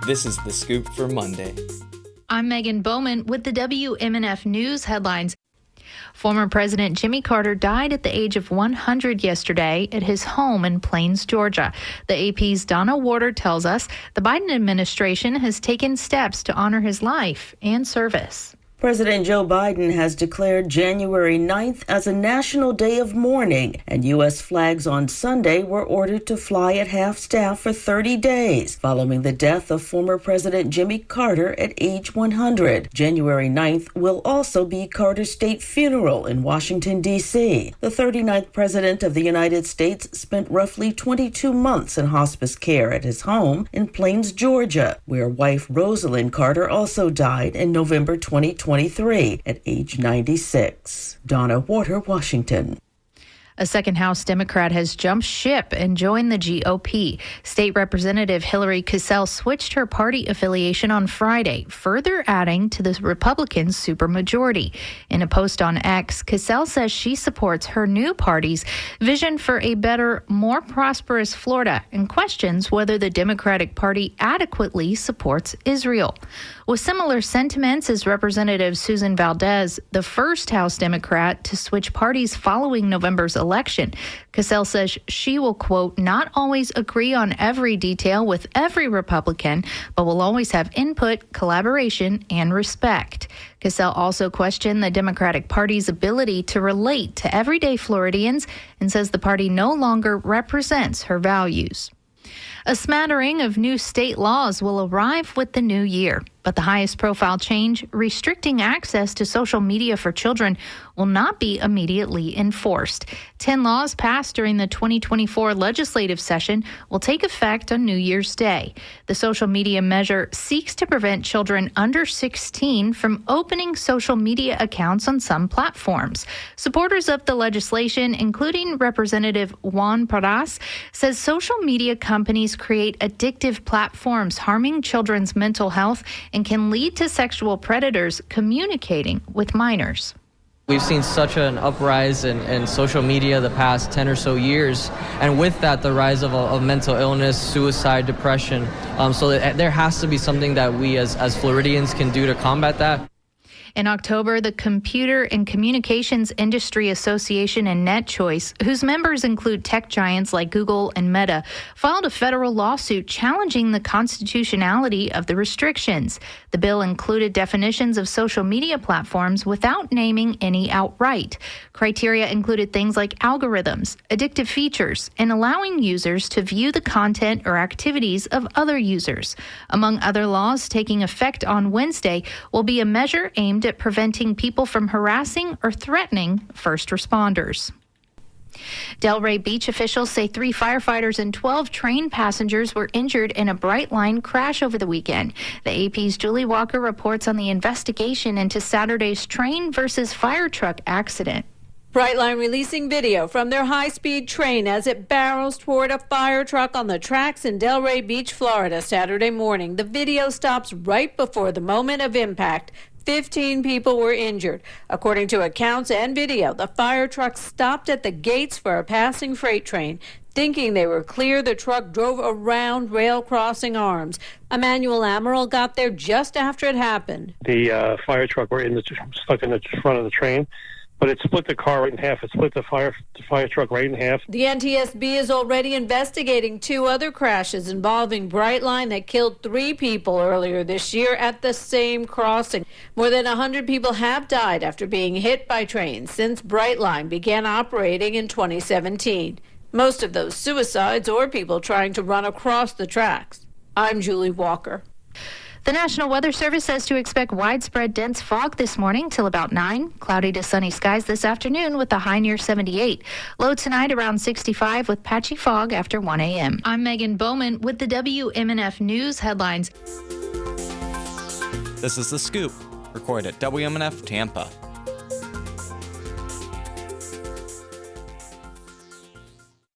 This is The Scoop for Monday. I'm Megan Bowman with the WMNF News headlines. Former President Jimmy Carter died at the age of 100 yesterday at his home in Plains, Georgia. The AP's Donna Warder tells us the Biden administration has taken steps to honor his life and service. President Joe Biden has declared January 9th as a national day of mourning, and U.S. flags on Sunday were ordered to fly at half-staff for 30 days, following the death of former President Jimmy Carter at age 100. January 9th will also be Carter's state funeral in Washington, D.C. The 39th President of the United States spent roughly 22 months in hospice care at his home in Plains, Georgia, where wife Rosalind Carter also died in November 2023 at age 96. Donna Warder, Washington. A second House Democrat has jumped ship and joined the GOP. State Representative Hillary Cassell switched her party affiliation on Friday, further adding to the Republican supermajority. In a post on X, Cassell says she supports her new party's vision for a better, more prosperous Florida and questions whether the Democratic Party adequately supports Israel. With similar sentiments as Representative Susan Valdez, the first House Democrat to switch parties following November's election. Cassell says she will, quote, not always agree on every detail with every Republican, but will always have input, collaboration, and respect. Cassell also questioned the Democratic Party's ability to relate to everyday Floridians and says the party no longer represents her values. A smattering of new state laws will arrive with the new year, but the highest profile change, restricting access to social media for children, will not be immediately enforced. 10 laws passed during the 2024 legislative session will take effect on New Year's Day. The social media measure seeks to prevent children under 16 from opening social media accounts on some platforms. Supporters of the legislation, including Representative Juan Parras, says social media companies create addictive platforms harming children's mental health and can lead to sexual predators communicating with minors. We've seen such an uprise in social media the past 10 or so years, and with that, the rise of mental illness, suicide, depression. So there has to be something that we as Floridians can do to combat that. In October, the Computer and Communications Industry Association and NetChoice, whose members include tech giants like Google and Meta, filed a federal lawsuit challenging the constitutionality of the restrictions. The bill included definitions of social media platforms without naming any outright. Criteria included things like algorithms, addictive features, and allowing users to view the content or activities of other users. Among other laws taking effect on Wednesday will be a measure aimed at preventing people from harassing or threatening first responders. Delray Beach officials say 3 firefighters and 12 train passengers were injured in a Brightline crash over the weekend. The AP's Julie Walker reports on the investigation into Saturday's train versus fire truck accident. Brightline releasing video from their high-speed train as it barrels toward a fire truck on the tracks in Delray Beach, Florida, Saturday morning. The video stops right before the moment of impact. 15 people were injured. According to accounts and video, the fire truck stopped at the gates for a passing freight train. Thinking they were clear, the truck drove around rail crossing arms. Emmanuel Amaral got there just after it happened. The fire truck were stuck in the front of the train, but it split the car right in half. It split the fire truck right in half. The NTSB is already investigating 2 other crashes involving Brightline that killed 3 people earlier this year at the same crossing. More than 100 people have died after being hit by trains since Brightline began operating in 2017. Most of those suicides or people trying to run across the tracks. I'm Julie Walker. The National Weather Service says to expect widespread dense fog this morning till about 9. Cloudy to sunny skies this afternoon with a high near 78. Low tonight around 65 with patchy fog after 1 a.m. I'm Megan Bowman with the WMNF News headlines. This is The Scoop, recorded at WMNF Tampa.